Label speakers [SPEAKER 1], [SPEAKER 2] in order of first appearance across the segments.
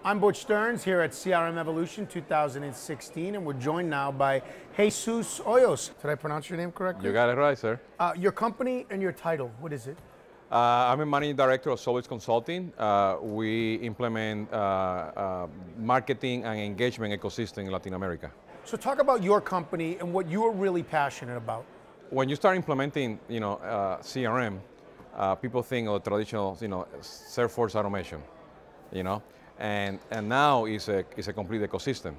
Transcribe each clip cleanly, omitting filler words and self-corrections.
[SPEAKER 1] I'm Butch Stearns here at CRM Evolution 2016, and we're joined now by Jesus Hoyos. Did I pronounce your name correctly?
[SPEAKER 2] You got it right, sir.
[SPEAKER 1] Your company and your title, what is it?
[SPEAKER 2] I'm a managing director of Solid Consulting. We implement marketing and engagement ecosystem in Latin America.
[SPEAKER 1] So talk about your company and what you're really passionate about.
[SPEAKER 2] When you start implementing, CRM, people think of traditional, Salesforce automation, and now it's a complete ecosystem.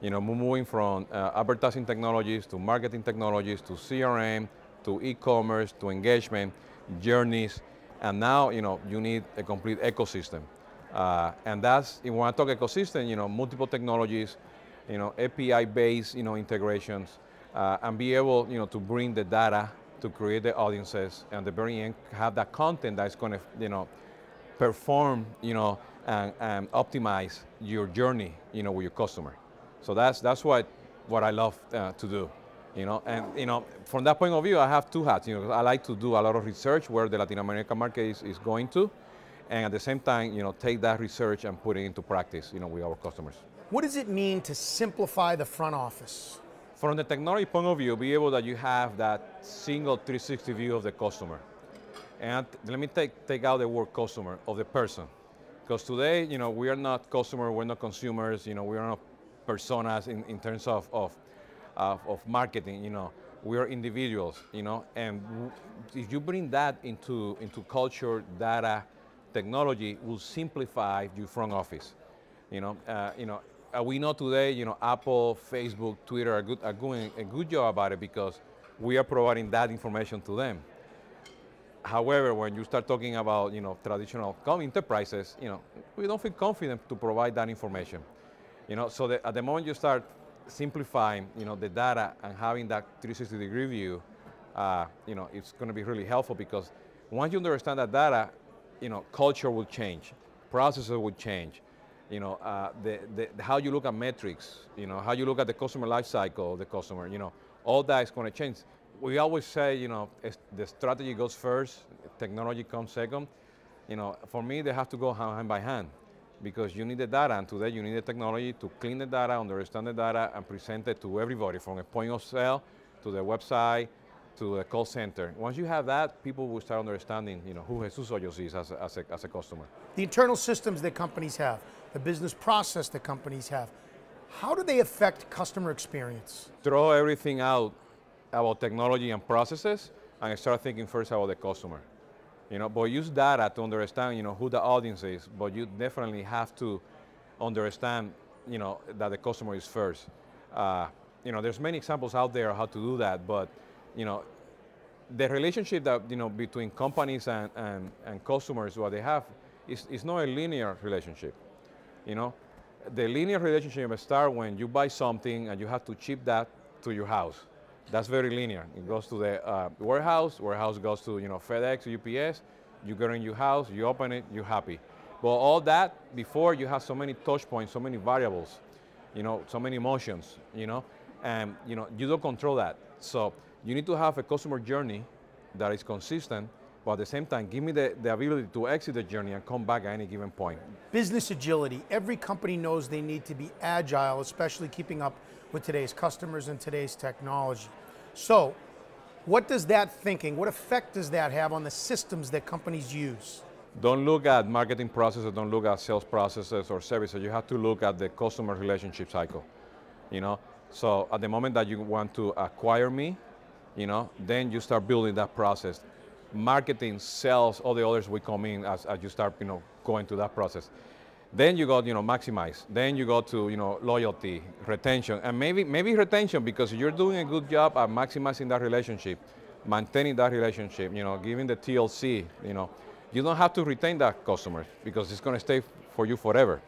[SPEAKER 2] Moving from advertising technologies to marketing technologies to CRM to e-commerce to engagement journeys, and now you need a complete ecosystem. And that's, when I talk ecosystem, multiple technologies, API-based integrations, and be able to bring the data to create the audiences, and at the very end have that content that's going to perform and optimize your journey with your customer. So that's what I love to do. And from that point of view, I have two hats. I like to do a lot of research where the Latin American market is going to, and at the same time, take that research and put it into practice, with our customers.
[SPEAKER 1] What does it mean to simplify the front office?
[SPEAKER 2] From the technology point of view, be able that you have that single 360 view of the customer. And let me take out the word customer, of the person. Because today, we are not customers, we're not consumers, we are not personas in terms of marketing, we are individuals, and if you bring that into culture, data, technology, will simplify your front office. We know today, Apple, Facebook, Twitter are doing a good job about it because we are providing that information to them. However, when you start talking about traditional enterprises, we don't feel confident to provide that information. So at the moment you start simplifying the data and having that 360-degree view, it's going to be really helpful, because once you understand that data, culture will change, processes will change. How you look at metrics, how you look at the customer life cycle of the customer, all that is going to change. We always say, the strategy goes first, technology comes second. For me, they have to go hand by hand, because you need the data, and today you need the technology to clean the data, understand the data, and present it to everybody, from a point of sale to the website to the call center. Once you have that, people will start understanding, who Jesus Hoyos is as a customer.
[SPEAKER 1] The internal systems that companies have, the business process that companies have, how do they affect customer experience?
[SPEAKER 2] Throw everything out about technology and processes and start thinking first about the customer. But use data to understand, who the audience is, but you definitely have to understand, that the customer is first. There's many examples out there how to do that, but, the relationship that, between companies and customers, what they have, is not a linear relationship. The linear relationship starts when you buy something and you have to ship that to your house. That's very linear. It goes to the warehouse goes to FedEx, UPS, you get in your house, you open it, you're happy. But all that, before, you have so many touch points, so many variables, so many emotions, and you don't control that. So you need to have a customer journey that is consistent, but at the same time, give me the ability to exit the journey and come back at any given point.
[SPEAKER 1] Business agility. Every company knows they need to be agile, especially keeping up with today's customers and today's technology. So, what does that thinking, what effect does that have on the systems that companies use?
[SPEAKER 2] Don't look at marketing processes, don't look at sales processes or services. You have to look at the customer relationship cycle. So at the moment that you want to acquire me, then you start building that process. Marketing, sales, all the others will come in as you start, going through that process. Then you go, maximize. Then you go to, loyalty, retention, and maybe retention, because you're doing a good job at maximizing that relationship, maintaining that relationship, giving the TLC, you don't have to retain that customer because it's going to stay for you forever.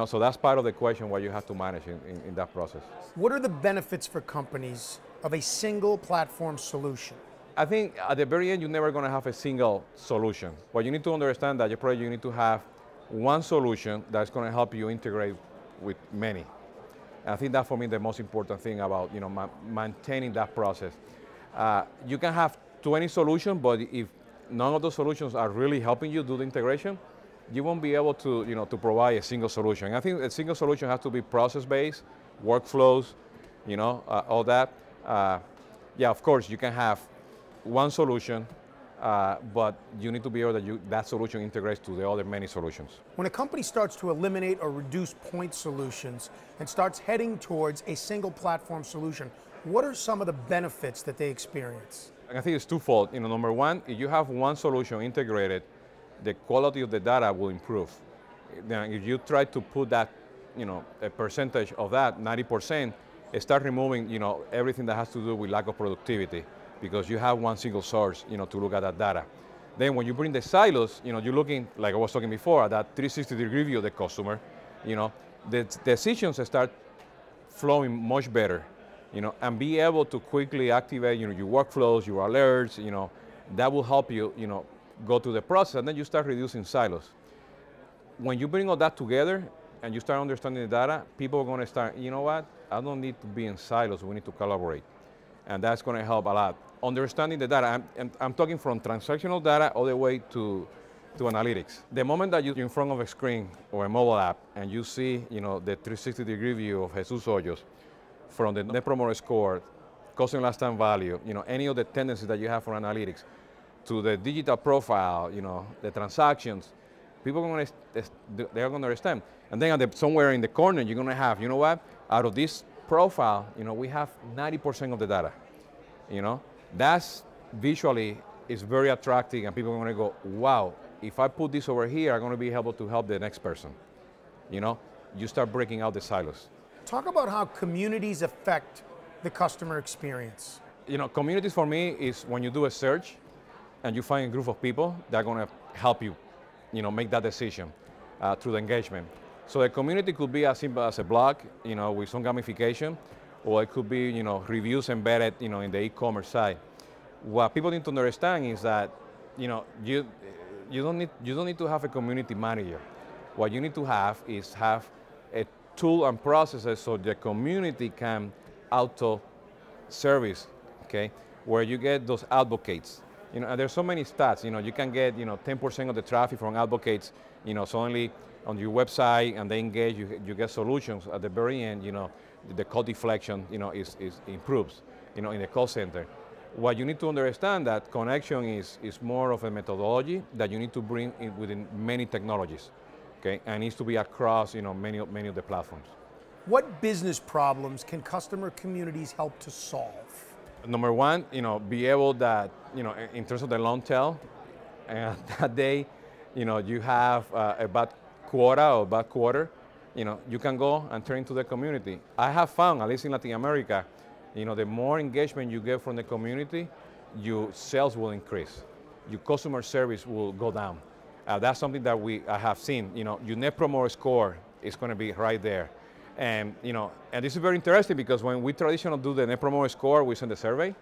[SPEAKER 2] So that's part of the equation what you have to manage in that process.
[SPEAKER 1] What are the benefits for companies of a single platform solution?
[SPEAKER 2] I think at the very end, you're never going to have a single solution. But you need to understand that you need to have one solution that's going to help you integrate with many. And I think that, for me, the most important thing about maintaining that process. You can have 20 solutions, but if none of those solutions are really helping you do the integration, you won't be able to, to provide a single solution. I think a single solution has to be process-based, workflows, all that. Yeah, of course, you can have one solution, but you need to be able that solution integrates to the other many solutions.
[SPEAKER 1] When a company starts to eliminate or reduce point solutions and starts heading towards a single platform solution, what are some of the benefits that they experience?
[SPEAKER 2] I think it's twofold. Number one, if you have one solution integrated, the quality of the data will improve. Then if you try to put that, a percentage of that, 90%, start removing, everything that has to do with lack of productivity, because you have one single source, to look at that data. Then when you bring the silos, you're looking, like I was talking before, at that 360-degree view of the customer, the decisions start flowing much better, and be able to quickly activate, your workflows, your alerts, that will help you, go through the process, and then you start reducing silos. When you bring all that together and you start understanding the data, people are going to start, you know what, I don't need to be in silos, we need to collaborate. And that's going to help a lot. Understanding the data, I'm talking from transactional data all the way to analytics. The moment that you're in front of a screen or a mobile app and you see, the 360-degree view of Jesus Hoyos, from the Net Promoter Score, customer lifetime value, any of the tendencies that you have for analytics, to the digital profile, the transactions, people are they're going to understand. And then somewhere in the corner, you're going to have, you know what, out of this profile, we have 90% of the data. That's visually is very attractive, and people are going to go, wow, if I put this over here, I'm going to be able to help the next person. You start breaking out the silos.
[SPEAKER 1] Talk about how communities affect the customer experience.
[SPEAKER 2] Communities for me is when you do a search and you find a group of people that are going to help you, make that decision through the engagement. So a community could be as simple as a blog, with some gamification, or it could be, reviews embedded, in the e-commerce side. What people need to understand is that, you don't need to have a community manager. What you need to have is have a tool and processes so the community can auto-service, okay, where you get those advocates. And there's so many stats, you can get, 10% of the traffic from advocates, suddenly on your website, and they engage, you get solutions. At the very end, the call deflection, is improves, in the call center. What you need to understand that connection is more of a methodology that you need to bring in within many technologies, okay, and needs to be across, many of the platforms.
[SPEAKER 1] What business problems can customer communities help to solve?
[SPEAKER 2] Number one, be able that, in terms of the long tail, and that day, you have a bad quota or bad quarter, you can go and turn to the community. I have found, at least in Latin America, the more engagement you get from the community, your sales will increase. Your customer service will go down. That's something that I have seen. Your Net Promoter Score is going to be right there. And, and this is very interesting because when we traditionally do the Net Promoter Score, we send the survey.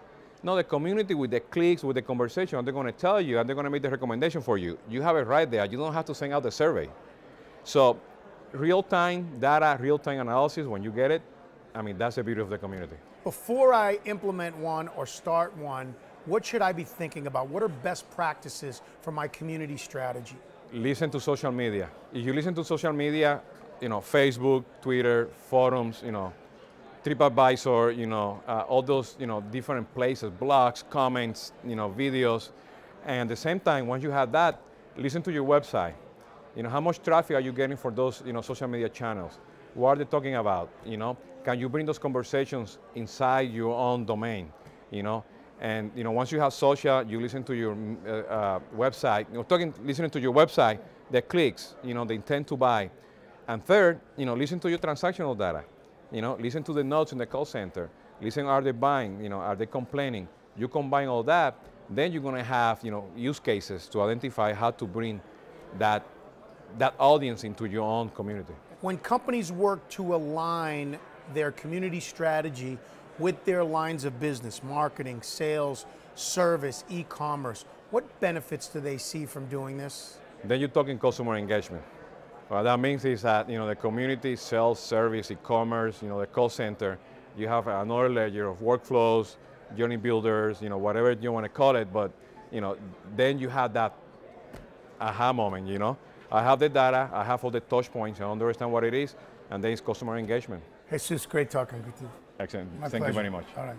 [SPEAKER 2] No, the community with the clicks, with the conversation, they're going to tell you and they're going to make the recommendation for you. You have it right there. You don't have to send out the survey. So real-time data, real-time analysis, when you get it, that's the beauty of the community.
[SPEAKER 1] Before I implement one or start one, what should I be thinking about? What are best practices for my community strategy?
[SPEAKER 2] Listen to social media. If you listen to social media, Facebook, Twitter, forums, TripAdvisor, all those, different places, blogs, comments, videos. And at the same time, once you have that, listen to your website. How much traffic are you getting for those, social media channels? What are they talking about? Can you bring those conversations inside your own domain? And once you have social, you listen to your website. Listening to your website, the clicks, the intent to buy. And third, listen to your transactional data. Listen to the notes in the call center. Listen, are they buying? Are they complaining? You combine all that, then you're going to have, use cases to identify how to bring that audience into your own community.
[SPEAKER 1] When companies work to align their community strategy with their lines of business, marketing, sales, service, e-commerce, what benefits do they see from doing this?
[SPEAKER 2] Then you're talking customer engagement. What that means is that, the community, sales, service, e-commerce, the call center, you have another layer of workflows, journey builders, whatever you want to call it, but, then you have that aha moment, I have the data, I have all the touch points, I understand what it is, and then it's customer engagement.
[SPEAKER 1] Jesus, great talking with you.
[SPEAKER 2] Excellent.
[SPEAKER 1] My
[SPEAKER 2] Thank
[SPEAKER 1] pleasure.
[SPEAKER 2] you very much.
[SPEAKER 1] All right.